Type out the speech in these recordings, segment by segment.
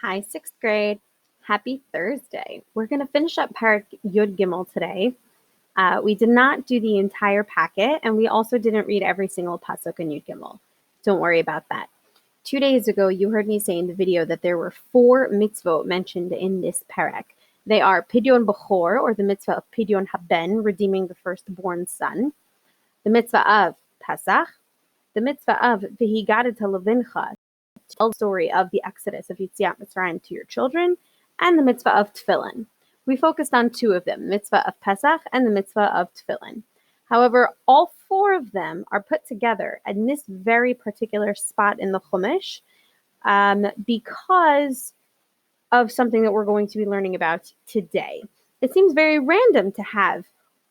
Hi, sixth grade. Happy Thursday. We're going to finish up Parak Yud Gimel today. We did not do the entire packet, and we also didn't read every single pasuk in Yud Gimel. Don't worry about that. 2 days ago, you heard me say in the video that there were 4 mitzvot mentioned in this parak. They are Pidyon Bechor, or the mitzvah of Pidyon Haben, redeeming the firstborn son, the mitzvah of Pesach, the mitzvah of V'higadet Levincha, tell the story of the exodus of Yetziat Mitzrayim to your children, and the mitzvah of tefillin. We focused on 2 of them, mitzvah of Pesach and the mitzvah of tefillin. However, all 4 of them are put together in this very particular spot in the Chumash because of something that we're going to be learning about today. It seems very random to have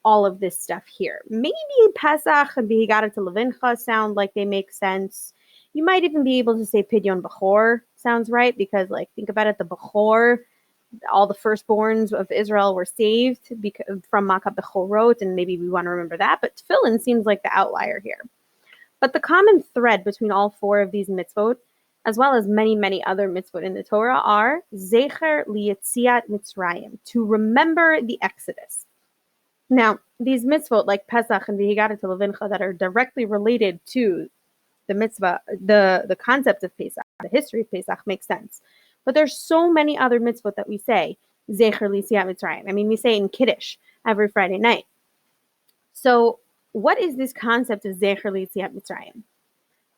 all of this stuff here. Maybe Pesach and V'higadet Levincha sound like they make sense. You might even be able to say Pidyon Bechor sounds right because, think about it, the Bechor, all the firstborns of Israel were saved from Makah Bechorot, and maybe we want to remember that. But tefillin seems like the outlier here. But the common thread between all 4 of these mitzvot, as well as many, many other mitzvot in the Torah, are Zecher Liyetziat Mitzrayim, to remember the Exodus. Now, these mitzvot like Pesach and V'higadet Levincha that are directly related to the mitzvah, the concept of Pesach, the history of Pesach makes sense. But there's so many other mitzvot that we say, Zecher Liyetziat Mitzrayim. I mean, we say in Kiddush every Friday night. So what is this concept of Zecher Liyetziat Mitzrayim?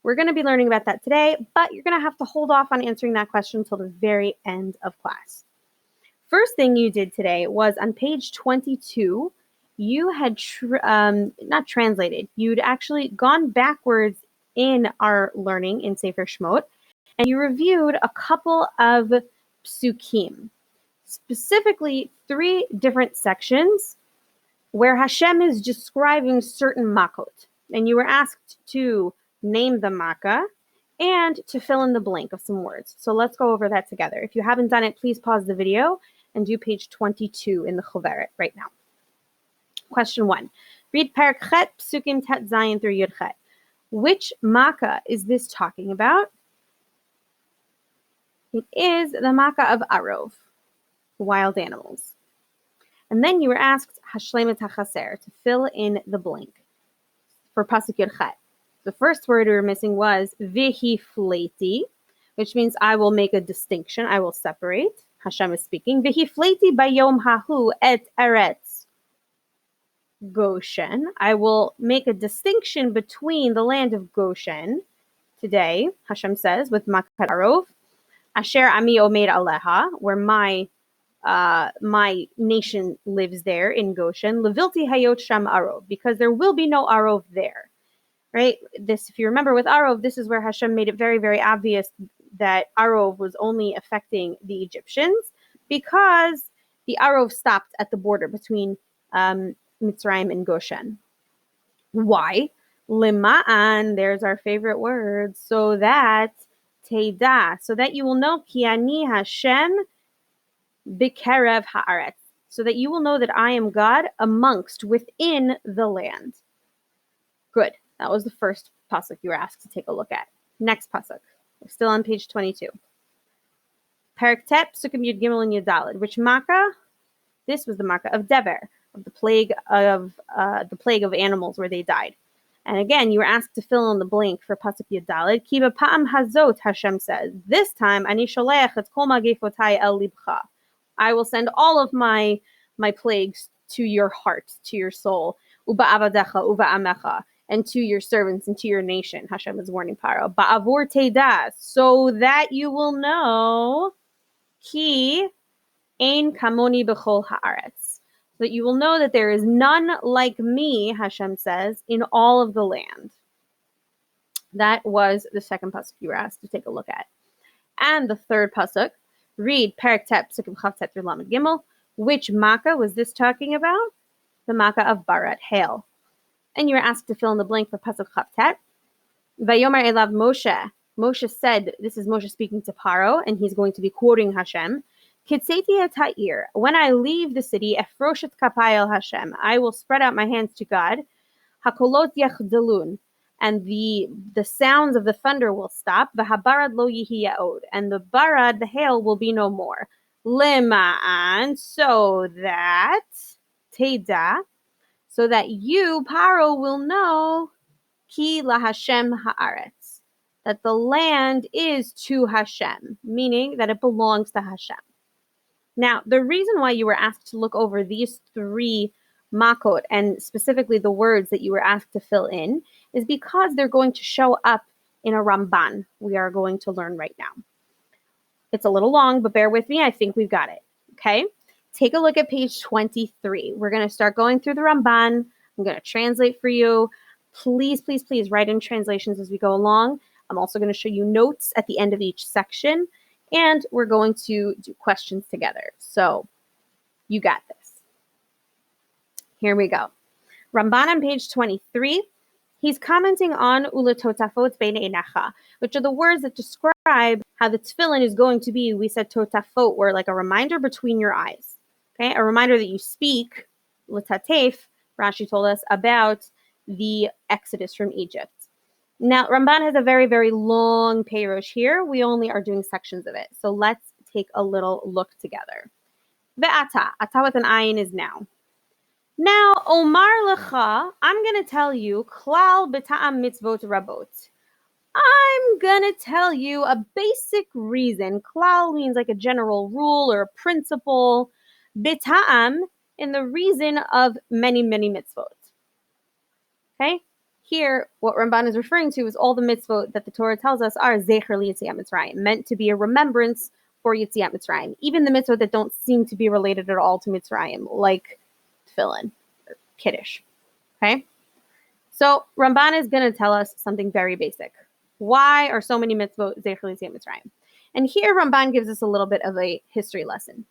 We're going to be learning about that today, but you're going to have to hold off on answering that question until the very end of class. First thing you did today was on page 22, you had not translated, you'd actually gone backwards in our learning in Sefer Shemot, and you reviewed a couple of psukim, specifically 3 different sections where Hashem is describing certain makot, and you were asked to name the makkah and to fill in the blank of some words. So let's go over that together. If you haven't done it, please pause the video and do page 22 in the Choveret right now. Question 1. Read Parak Chet, Psukim Tet Zayin through Yud Chet. Which makkah is this talking about? It is the makkah of Arov, wild animals. And then you were asked Hashlemet HaChaser, to fill in the blank for Pasuk Yud Chet. The first word we were missing was V'hifleti, which means I will make a distinction, I will separate. Hashem is speaking. V'hifleti bayom hahu et eretz Goshen. I will make a distinction between the land of Goshen today, Hashem says, with Makat Arov, Asher Ami Omed Aleha, where my nation lives there in Goshen, Levilti Hayot Sham Arov, because there will be no Arov there. Right? This, if you remember with Arov, this is where Hashem made it very, very obvious that Arov was only affecting the Egyptians because the Arov stopped at the border between Mitzrayim and Goshen. Why? Lima'an, there's our favorite word, so that Teda, so that you will know Ki ani Hashem bikerev haaretz, so that you will know that I am God amongst, within the land. Good. That was the first pasuk you were asked to take a look at. Next pasuk. We're still on page 22. Parak Tet, Psukim Yud Gimel and Yud Daled. Which makkah? This was the makkah of Dever, of the plague of animals where they died. And again, you were asked to fill in the blank for Pasuk Yud Daled. Ki b'pa'am hazot, Hashem says, this time, ani sholeach et kol magefotai el libcha. I will send all of my plagues to your heart, to your soul. Uba avadecha, uba amecha, and to your servants and to your nation. Hashem is warning Paro. Ba'avur teda, so that you will know, ki ein kamoni b'chol haaretz, so that you will know that there is none like me, Hashem says, in all of the land. That was the second pasuk you were asked to take a look at. And the third pasuk, read Parak Tet, Psukim Chav Tet through Lamed Gimel. Which makkah was this talking about? The makkah of Barat, hail. And you were asked to fill in the blank for Pasuk Chav Tet. Vayomer elav Moshe. Moshe said, this is Moshe speaking to Paro, and he's going to be quoting Hashem. Kitzeti et ha'ir. When I leave the city, efroshet kapai el Hashem. I will spread out my hands to God. Hakolot yechdalun. and the sounds of the thunder will stop. V'habarad lo yihi ya'od, and the barad, the hail, will be no more. Lema'an, so that teda, so that you, Paro, will know ki lahashem haaretz, that the land is to Hashem, meaning that it belongs to Hashem. Now, the reason why you were asked to look over these 3 makot, and specifically the words that you were asked to fill in, is because they're going to show up in a Ramban we are going to learn right now. It's a little long, but bear with me. I think we've got it. Okay? Take a look at page 23. We're going to start going through the Ramban. I'm going to translate for you. Please, please, please write in translations as we go along. I'm also going to show you notes at the end of each section, and we're going to do questions together. So you got this. Here we go. Ramban on page 23. He's commenting on uletotafot bein einecha, which are the words that describe how the tefillin is going to be. We said totafot were like a reminder between your eyes. Okay, a reminder that you speak, letatef, Rashi told us, about the Exodus from Egypt. Now, Ramban has a very, very long peirush here. We only are doing sections of it. So let's take a little look together. Ve'ata, ata with an ayin is now. Now, Omar lecha, I'm going to tell you, klal b'ta'am mitzvot rabot. I'm going to tell you a basic reason. Klal means like a general rule or a principle. B'ta'am, in the reason of many, many mitzvot. Okay? Here, what Ramban is referring to is all the mitzvot that the Torah tells us are zecher liYetziat Mitzrayim, meant to be a remembrance for Yetziat Mitzrayim. Even the mitzvot that don't seem to be related at all to Mitzrayim, like tefillin or kiddush. Okay? So Ramban is going to tell us something very basic. Why are so many mitzvot zecher liYetziat Mitzrayim? And here Ramban gives us a little bit of a history lesson.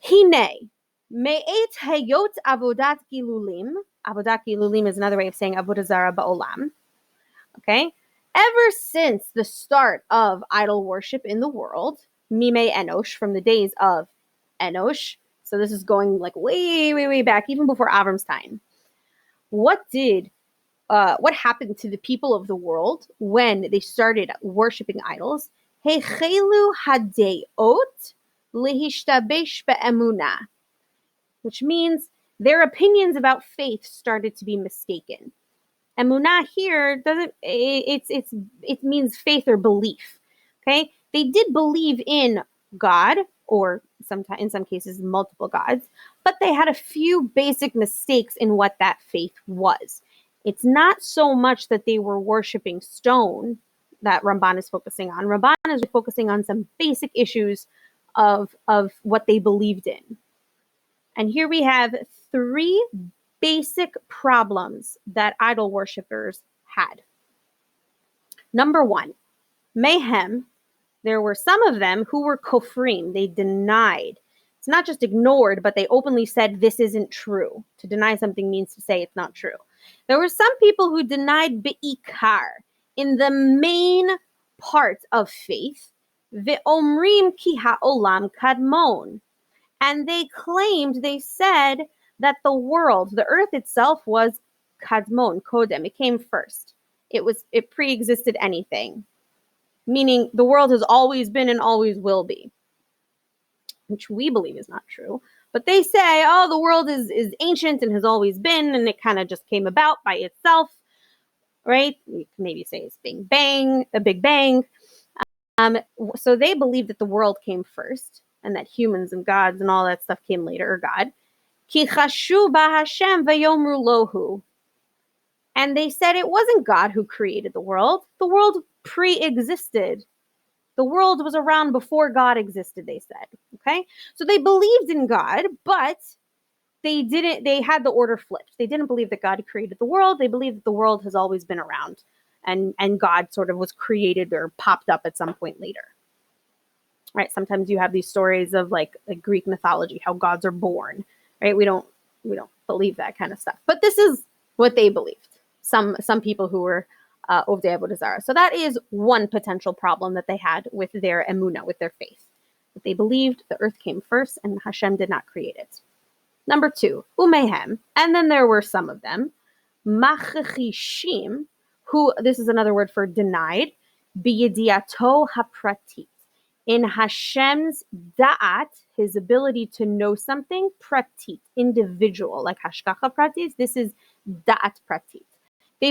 Hine, me'et hayot avodat gilulim. Avodat gilulim is another way of saying avodah zara ba'olam. Okay? Ever since the start of idol worship in the world, mimei enosh, from the days of Enosh, so this is going like way, way, way back, even before Avram's time. What happened to the people of the world when they started worshiping idols? Hechelu hadeot lehishtabesh be'emunah, which means their opinions about faith started to be mistaken. Emunah here it means faith or belief. Okay, they did believe in God, or sometimes in some cases multiple gods, but they had a few basic mistakes in what that faith was. It's not so much that they were worshiping stone that Ramban is focusing on. Ramban is focusing on some basic issues of what they believed in. And here we have 3 basic problems that idol worshippers had. Number 1, mayhem. There were some of them who were kofrim. They denied. It's not just ignored, but they openly said this isn't true. To deny something means to say it's not true. There were some people who denied be'ikar, in the main part of faith, ve'omrim ki ha'olam kadmon. And they claimed, they said that the world, the earth itself, was kadmon, kodem. It came first. It pre-existed anything. Meaning the world has always been and always will be, which we believe is not true. But they say, oh, the world is ancient and has always been, and it kind of just came about by itself, right? We can maybe say it's a Big Bang. So they believe that the world came first, and that humans and gods and all that stuff came later, or God. Ki chashu ba Hashem vayomru lohu. And they said it wasn't God who created the world. The world pre-existed. The world was around before God existed, they said. Okay? So they believed in God, but they had the order flipped. They didn't believe that God created the world. They believed that the world has always been around, and God sort of was created or popped up at some point later. Right? Sometimes you have these stories of like Greek mythology, how gods are born, right? We don't believe that kind of stuff. But this is what they believed. Some people who were Ovdei Avodah Zarah. So that is one potential problem that they had with their emunah, with their faith. That they believed the earth came first and Hashem did not create it. Number 2, umehem, and then there were some of them, machachishim, who, this is another word for denied, biyediato hapratit, in Hashem's da'at, his ability to know something, pratit, individual, like hashgacha pratit, this is da'at pratit. They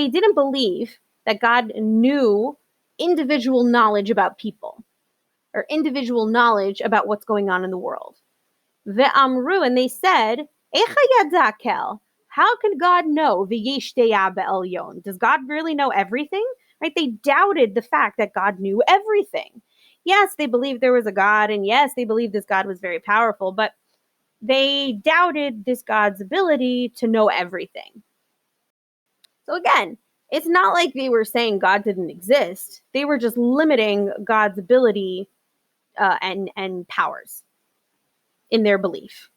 didn't believe that God knew individual knowledge about people or individual knowledge about what's going on in the world. Ve'amru, and they said, Echa yadakel, how can God know? V'yesh de'ah be'elyon. Does God really know everything? Right? They doubted the fact that God knew everything. Yes, they believed there was a God, and yes, they believed this God was very powerful, but they doubted this God's ability to know everything. So again, it's not like they were saying God didn't exist. They were just limiting God's ability and powers in their belief.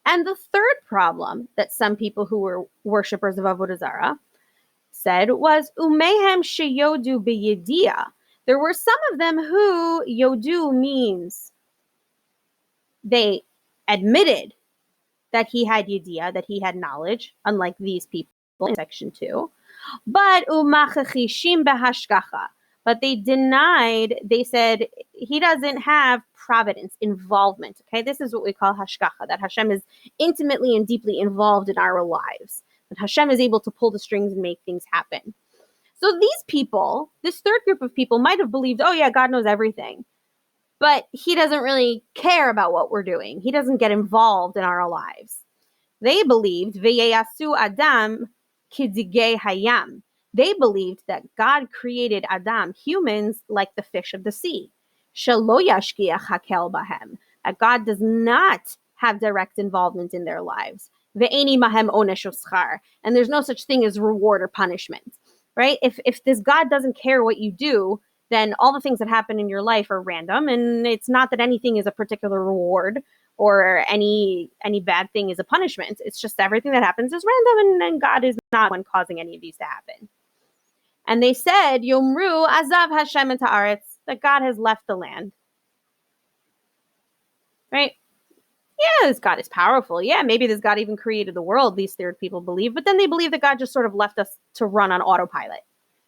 And the third problem that some people who were worshippers of Avodah Zarah said was umehem sheyodu beyedia. There were some of them who yodu means they admitted that he had yediyah, that he had knowledge, unlike these people in section 2. But umachachishim behashgacha. But they denied, they said he doesn't have providence, involvement. Okay, this is what we call hashgacha, that Hashem is intimately and deeply involved in our lives. That Hashem is able to pull the strings and make things happen. So these people, this third group of people might have believed, oh yeah, God knows everything. But he doesn't really care about what we're doing. He doesn't get involved in our lives. They believed, V'yeyasu Adam kidigei hayam. They believed that God created Adam, humans, like the fish of the sea. Shelo yashkiach hakel bahem. That God does not have direct involvement in their lives. Ve'eni mahem onesh uschar. And there's no such thing as reward or punishment. Right? If this God doesn't care what you do, then all the things that happen in your life are random, and it's not that anything is a particular reward or any bad thing is a punishment. It's just everything that happens is random, and God is not one causing any of these to happen. And they said, Yomru azav Hashem et haaretz, that God has left the land. Right? Yeah, this God is powerful. Yeah, maybe this God even created the world, these third people believe, but then they believe that God just sort of left us to run on autopilot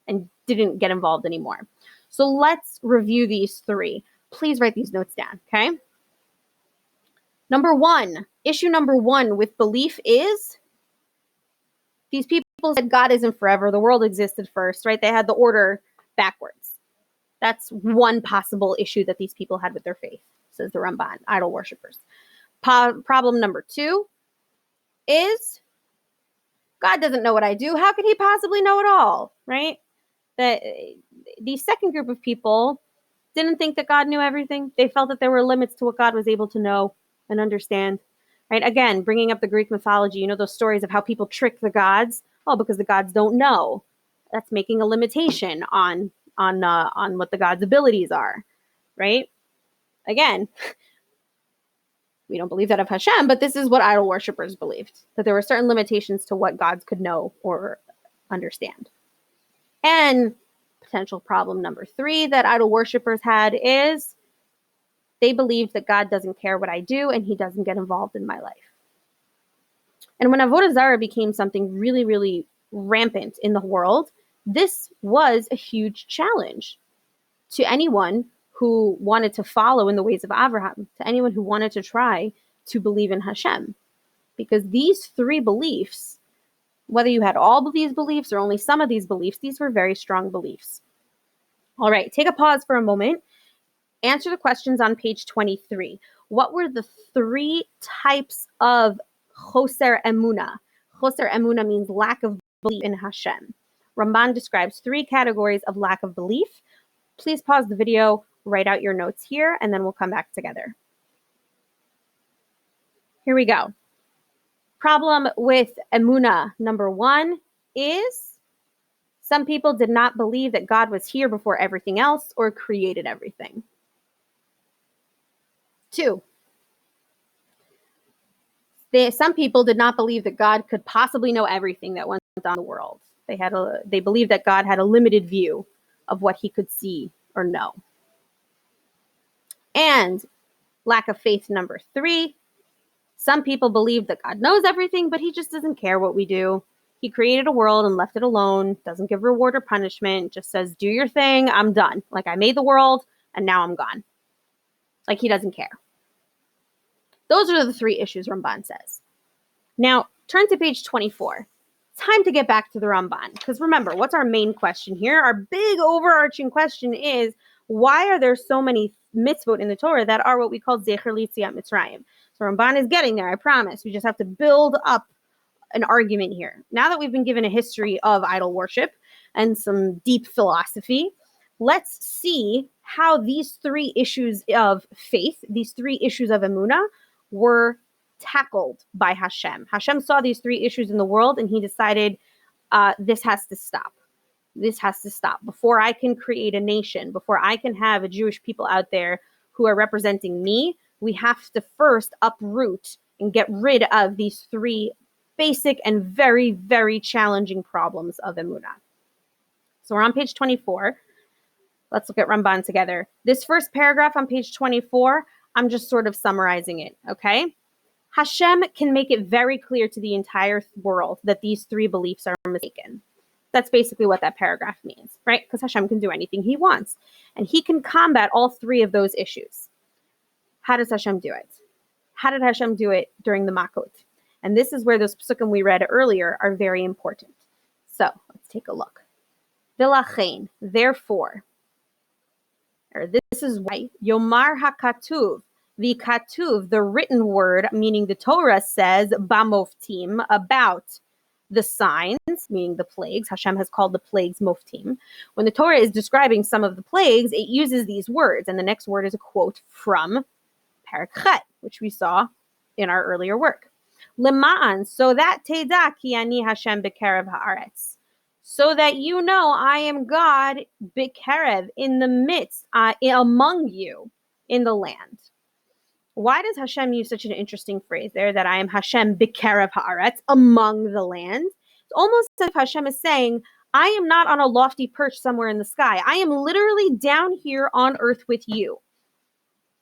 and didn't get involved anymore. So let's review these three. Please write these notes down, okay? Issue number one with belief is these people said God isn't forever. The world existed first, right? They had the order backwards. That's one possible issue that these people had with their faith, says the Ramban, idol worshippers. Problem number two is God doesn't know what I do. How could he possibly know it all, right? That the second group of people didn't think that God knew everything. They felt that there were limits to what God was able to know and understand, right? Again, bringing up the Greek mythology, you know, those stories of how people trick the gods. Oh, because the gods don't know. That's making a limitation on what the gods' abilities are, right? Again, we don't believe that of Hashem, but this is what idol worshippers believed, that there were certain limitations to what gods could know or understand. And potential problem number three that idol worshippers had is they believed that God doesn't care what I do and he doesn't get involved in my life. And when Avodah Zarah became something really, really rampant in the world, this was a huge challenge to anyone who wanted to follow in the ways of Abraham, to anyone who wanted to try to believe in Hashem. Because these three beliefs, whether you had all of these beliefs or only some of these beliefs, these were very strong beliefs. All right, take a pause for a moment. Answer the questions on page 23. What were the three types of choser emuna? Choser emuna means lack of belief in Hashem. Ramban describes three categories of lack of belief. Please pause the video, write out your notes here, and then we'll come back together. Here we go. Problem with emuna number one is some people did not believe that God was here before everything else or created everything. Two, some people did not believe that God could possibly know everything that went on in the world. They believed that God had a limited view of what he could see or know. And lack of faith number three, some people believe that God knows everything, but he just doesn't care what we do. He created a world and left it alone, doesn't give reward or punishment, just says, do your thing, I'm done. Like, I made the world, and now I'm gone. Like, he doesn't care. Those are the three issues Ramban says. Now, turn to page 24. Time to get back to the Ramban. Because remember, what's our main question here? Our big overarching question is, why are there so many mitzvot in the Torah that are what we call Zecher L'Yetziat Mitzrayim? So Ramban is getting there, I promise. We just have to build up an argument here. Now that we've been given a history of idol worship and some deep philosophy, let's see how these three issues of faith, these three issues of emunah, were tackled by Hashem. Hashem saw these three issues in the world and he decided, this has to stop. This has to stop. Before I can create a nation, before I can have a Jewish people out there who are representing me, we have to first uproot and get rid of these three basic and very, very challenging problems of emunah. So we're on page 24. Let's look at Ramban together. This first paragraph on page 24, I'm just sort of summarizing it, okay? Hashem can make it very clear to the entire world that these three beliefs are mistaken. That's basically what that paragraph means, right? Because Hashem can do anything he wants. And he can combat all three of those issues. How does Hashem do it? How did Hashem do it during the Makot? And this is where those psukim we read earlier are very important. So let's take a look. V'lachein, therefore, or this is why, Yomar HaKatuv, the Katuv, the written word, meaning the Torah says, Bamoftim, about the signs, meaning the plagues. Hashem has called the plagues Moftim. When the Torah is describing some of the plagues, it uses these words. And the next word is a quote from Parak Chet, which we saw in our earlier work. Lema'an, so that Teda ki ani Hashem bekerev haaretz. So that you know I am God bekerev, in the midst, among you, in the land. Why does Hashem use such an interesting phrase there, that I am Hashem bekerev haaretz, among the land? It's almost as if Hashem is saying, I am not on a lofty perch somewhere in the sky. I am literally down here on earth with you.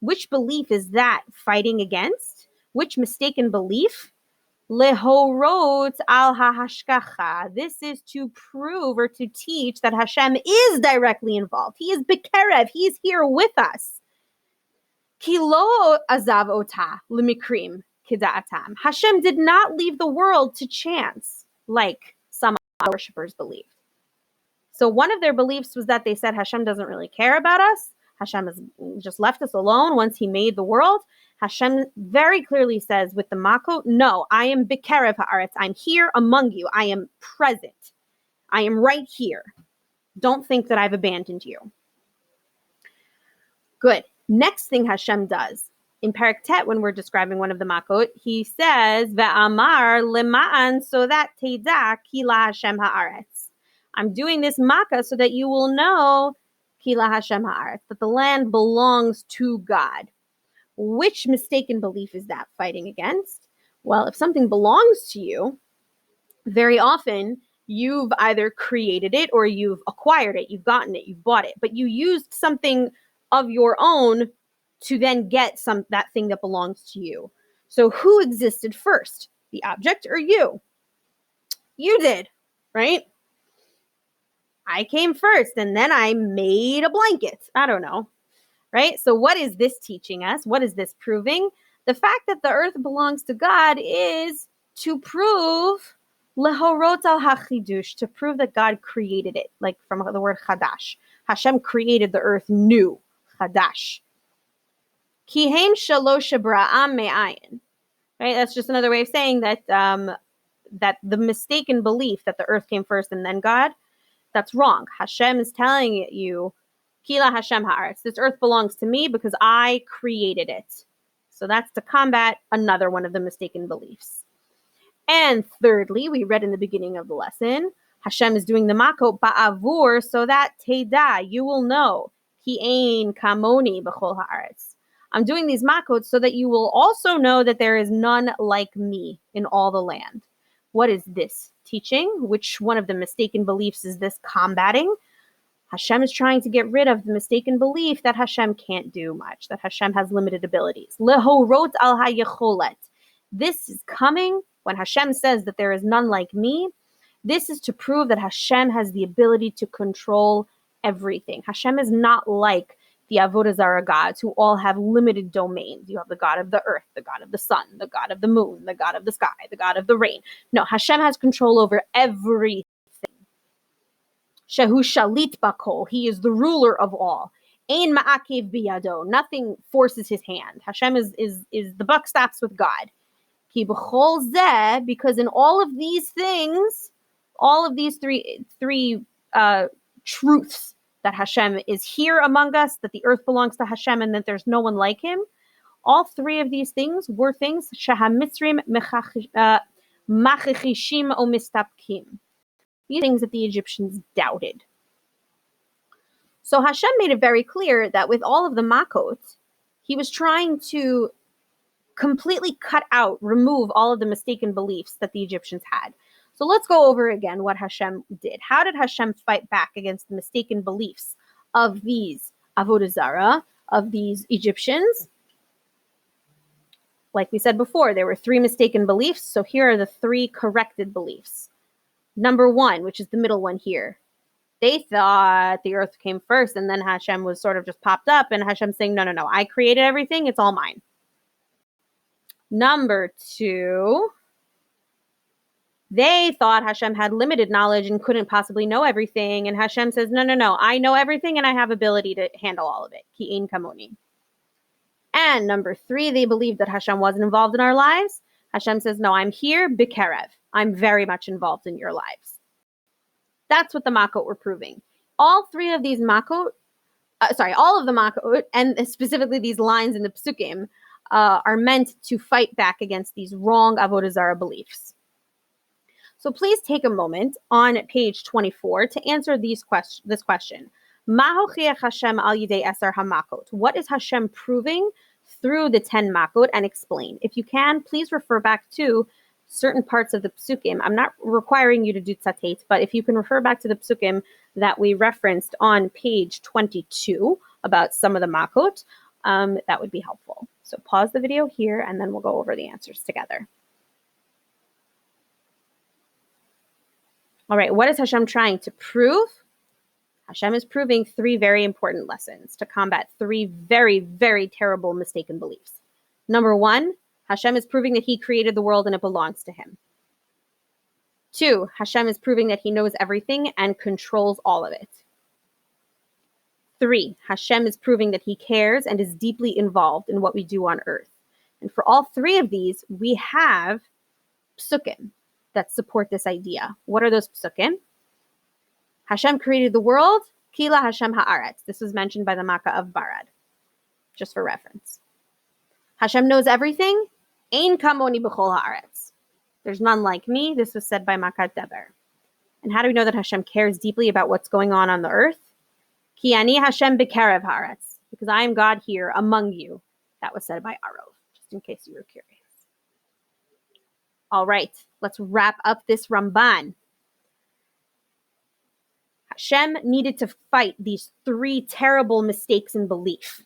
Which belief is that fighting against? Which mistaken belief? Lehorot al hahashkacha. This is to prove or to teach that Hashem is directly involved. He is bekerev. He is here with us. Ki lo azav ota limikrim kida'atam. Hashem did not leave the world to chance, like some worshippers believed. So one of their beliefs was that they said Hashem doesn't really care about us. Hashem has just left us alone once he made the world. Hashem very clearly says with the Makot, no, I am bekerev haaretz. I'm here among you. I am present. I am right here. Don't think that I've abandoned you. Good. Next thing Hashem does, in Parak Tet, when we're describing one of the Makot, he says, Ve'amar lema'an, so that teda ki la Hashem haaretz. I'm doing this Makkah so that you will know ki la Hashem haaretz, that the land belongs to God. Which mistaken belief is that fighting against? Well, if something belongs to you, very often you've either created it or you've acquired it, you've gotten it, you've bought it, but you used something of your own to then get that thing that belongs to you. So who existed first, the object or you? You did, right? I came first and then I made a blanket. I don't know. Right? So what is this teaching us? What is this proving? The fact that the earth belongs to God is to prove lehorot al hachidush, to prove that God created it, like from the word chadash. Hashem created the earth new, chadash. Kihem shalosh bra'am me'ayin. Right? That's just another way of saying that that the mistaken belief that the earth came first and then God, that's wrong. Hashem is telling you, Kila Hashem haaretz. This earth belongs to me because I created it. So that's to combat another one of the mistaken beliefs. And thirdly, we read in the beginning of the lesson, Hashem is doing the Makot ba'avur, so that teda, you will know, ki ein kamoni b'chol haaretz. I'm doing these Makot so that you will also know that there is none like me in all the land. What is this teaching? Which one of the mistaken beliefs is this combating? Hashem is trying to get rid of the mistaken belief that Hashem can't do much, that Hashem has limited abilities. Lehorot al hayecholet. This is coming when Hashem says that there is none like me. This is to prove that Hashem has the ability to control everything. Hashem is not like the Avodah Zarah gods who all have limited domains. You have the God of the earth, the God of the sun, the God of the moon, the God of the sky, the God of the rain. No, Hashem has control over everything. Shehu shalit bakol. He is the ruler of all. Ein ma'akev biyado. Nothing forces his hand. Hashem is the buck stops with God. Ki b'chol zeh, because in all of these things, all of these three truths, that Hashem is here among us, that the earth belongs to Hashem, and that there's no one like him. All three of these things were things shehamitzrim machishim o mistapkim. These things that the Egyptians doubted. So Hashem made it very clear that with all of the makot, he was trying to completely cut out, remove all of the mistaken beliefs that the Egyptians had. So let's go over again what Hashem did. How did Hashem fight back against the mistaken beliefs of these Avodah Zarah, of these Egyptians? Like we said before, there were 3 mistaken beliefs. So here are the 3 corrected beliefs. Number 1, which is the middle one here. They thought the earth came first and then Hashem was sort of just popped up, and Hashem saying, no, I created everything. It's all mine. Number 2, they thought Hashem had limited knowledge and couldn't possibly know everything. And Hashem says, no, I know everything and I have ability to handle all of it. Ki ein kamoni. And number 3, they believed that Hashem wasn't involved in our lives. Hashem says, no, I'm here, bikerev. I'm very much involved in your lives. That's what the makot were proving. All 3 of these makot, all of the makot, and specifically these lines in the psukim, are meant to fight back against these wrong Avodah Zarah beliefs. So please take a moment on page 24 to answer this question. Ma hochiach Hashem al yidei eser hamakot? What is Hashem proving through the 10 makot? And explain. If you can, please refer back to certain parts of the psukim. I'm not requiring you to do tzatet, but if you can refer back to the psukim that we referenced on page 22 about some of the makot, that would be helpful. So pause the video here and then we'll go over the answers together. All right, what is Hashem trying to prove? Hashem is proving 3 very important lessons to combat 3 very, very terrible mistaken beliefs. Number 1, Hashem is proving that he created the world and it belongs to him. 2, Hashem is proving that he knows everything and controls all of it. 3, Hashem is proving that he cares and is deeply involved in what we do on earth. And for all 3 of these, we have psukim that support this idea. What are those psukim? Hashem created the world, Kila Hashem haaretz. This was mentioned by the Makkah of Barad, just for reference. Hashem knows everything, Ein kamoni b'chol haaretz. There's none like me. This was said by Makkah Deber. And how do we know that Hashem cares deeply about what's going on the earth? Ki ani Hashem b'kerev haaretz. Because I am God here among you. That was said by Arov, just in case you were curious. All right, let's wrap up this Ramban. Hashem needed to fight these 3 terrible mistakes in belief.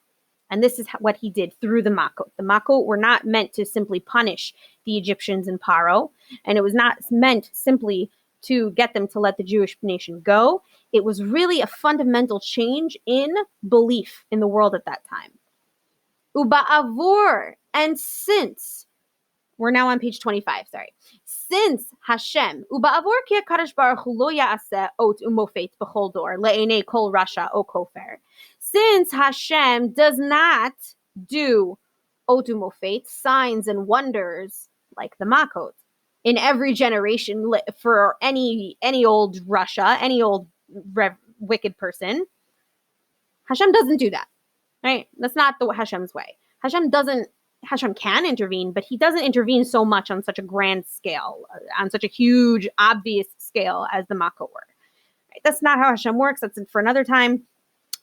And this is what he did through the makot. The makot were not meant to simply punish the Egyptians and Paro. And it was not meant simply to get them to let the Jewish nation go. It was really a fundamental change in belief in the world at that time. Uba'avur, and since, we're now on page 25, sorry. Since Hashem, uba'avur ki HaKadosh Baruch Hu lo ya'aseh ot umofet b'chol dor le'enei kol rasha o kofer. Since Hashem does not do ot umofet, signs and wonders like the makot, in every generation for any old Russia, any old wicked person, Hashem doesn't do that, right? That's not the Hashem's way. Hashem can intervene, but he doesn't intervene so much on such a grand scale, on such a huge, obvious scale as the makot were. Right? That's not how Hashem works. That's for another time.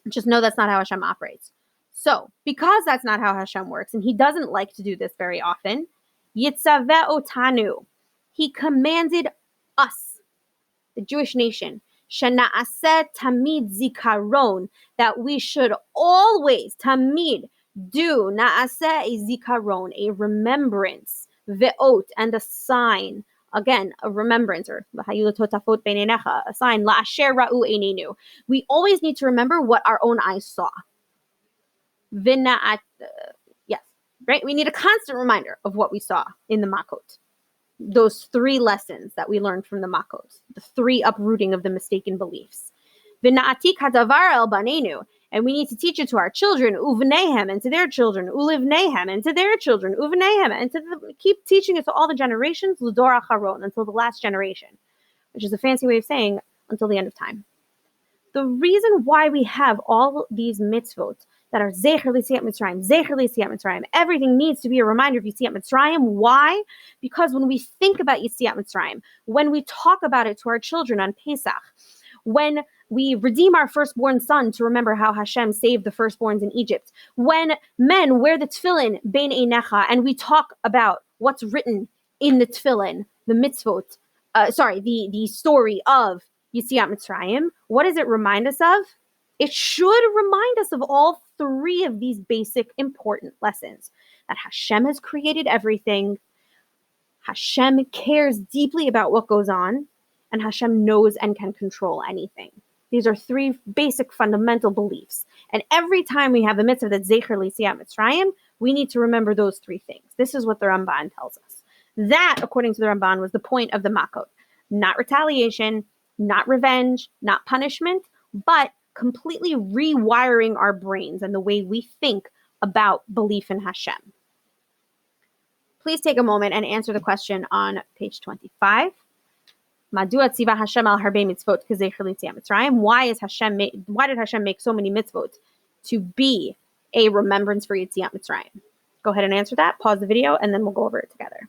Just know that's not how Hashem operates. So, because that's not how Hashem works, and he doesn't like to do this very often, Yitzaveh otanu, he commanded us, the Jewish nation, Shena'aseh tamid zikaron, that we should always, tamid, do na'aseh a zikaron, a remembrance, ve'ot, and a sign Again, a remembrance, or a sign. We always need to remember what our own eyes saw. Yes, right? We need a constant reminder of what we saw in the Makot. Those 3 lessons that we learned from the Makot, the 3 uprooting of the mistaken beliefs. V'na'atik hadavar el banenu, and we need to teach it to our children, uvnehem, and to their children, ulivnehem, and to their children, uvnehem, and keep teaching it to all the generations, l'dor acharon, until the last generation, which is a fancy way of saying until the end of time. The reason why we have all these mitzvot that are Zecher L'Yetziat Mitzrayim, Zecher L'Yetziat Mitzrayim, everything needs to be a reminder of Yetziat Mitzrayim. Why? Because when we think about Yetziat Mitzrayim, when we talk about it to our children on Pesach, when we redeem our firstborn son to remember how Hashem saved the firstborns in Egypt, when men wear the tefillin bein einecha, and we talk about what's written in the tefillin, the mitzvot, the story of Yetziat Mitzrayim, what does it remind us of? It should remind us of all 3 of these basic important lessons. That Hashem has created everything, Hashem cares deeply about what goes on, and Hashem knows and can control anything. These are 3 basic fundamental beliefs. And every time we have a mitzvah that's Zecher L'Yetziat Mitzrayim, we need to remember those 3 things. This is what the Ramban tells us. That, according to the Ramban, was the point of the Makot. Not retaliation, not revenge, not punishment, but completely rewiring our brains and the way we think about belief in Hashem. Please take a moment and answer the question on page 25. Why did Hashem make so many mitzvot? To be a remembrance for Yetziat Mitzrayim. Go ahead and answer that. Pause the video, and then we'll go over it together.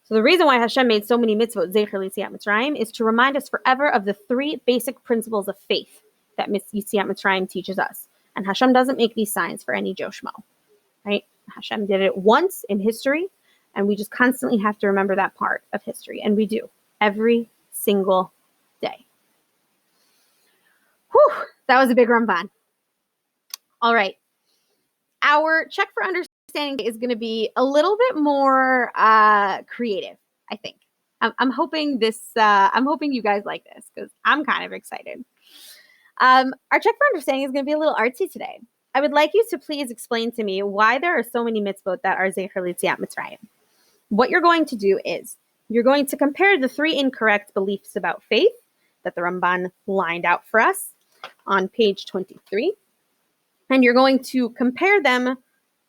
So the reason why Hashem made so many mitzvot, Zecher L'Yetziat Mitzrayim, is to remind us forever of the 3 basic principles of faith that Yetziat Mitzrayim teaches us. And Hashem doesn't make these signs for any Joe Schmo, right? Hashem did it once in history, and we just constantly have to remember that part of history. And we do, every single day. Whew, that was a big Ramban. All right. Our check for understanding is going to be a little bit more creative, I think. I'm hoping you guys like this, because I'm kind of excited. Our check for understanding is going to be a little artsy today. I would like you to please explain to me why there are so many mitzvot that are Zecher L'Yetziat Mitzrayim. What you're going to do is you're going to compare the 3 incorrect beliefs about faith that the Ramban lined out for us on page 23. And you're going to compare them,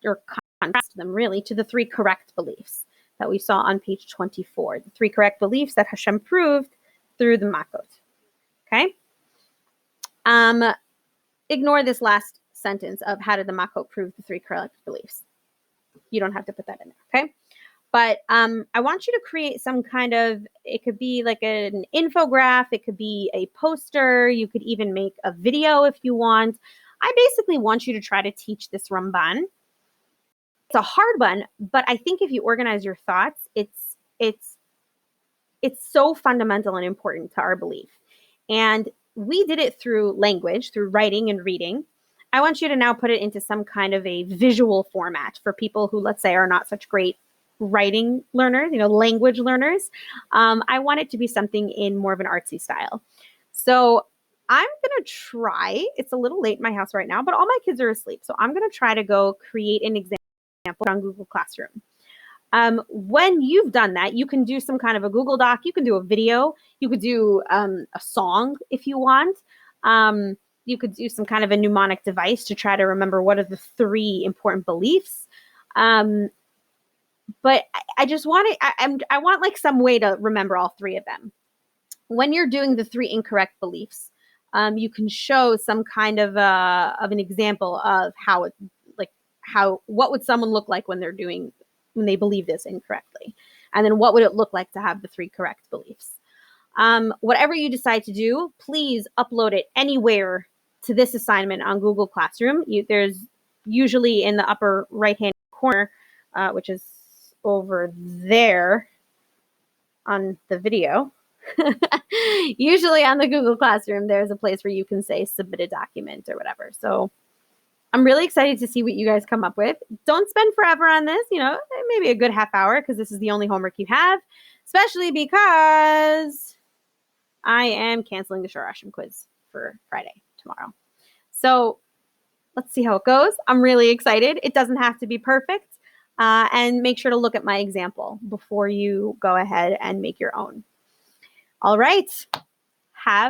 or contrast them really, to the 3 correct beliefs that we saw on page 24. The 3 correct beliefs that Hashem proved through the Makot. Okay? Ignore this last sentence of how did the Makot prove the 3 correct beliefs. You don't have to put that in there, okay? But I want you to create some kind of, it could be like an infograph, it could be a poster, you could even make a video if you want. I basically want you to try to teach this Ramban. It's a hard one, but I think if you organize your thoughts, it's so fundamental and important to our belief. And we did it through language, through writing and reading. I want you to now put it into some kind of a visual format for people who, let's say, are not such great writing learners, language learners. I want it to be something in more of an artsy style. So I'm going to try, it's a little late in my house right now, but all my kids are asleep. So I'm going to try to go create an example on Google Classroom. When you've done that, you can do some kind of a Google Doc, you can do a video, you could do a song if you want. You could do some kind of a mnemonic device to try to remember what are the 3 important beliefs. But I just want it, I want like some way to remember all 3 of them. When you're doing the 3 incorrect beliefs, you can show some kind of an example of what would someone look like when they believe this incorrectly, and then what would it look like to have the 3 correct beliefs. Whatever you decide to do, please upload it anywhere to this assignment on Google Classroom. There's usually in the upper right-hand corner, which is over there on the video. Usually on the Google Classroom, there's a place where you can say submit a document or whatever. So I'm really excited to see what you guys come up with. Don't spend forever on this, maybe a good half hour, because this is the only homework you have, especially because I am canceling the Shor Hashem quiz for Friday tomorrow. So let's see how it goes. I'm really excited. It doesn't have to be perfect. And make sure to look at my example before you go ahead and make your own. All right. Have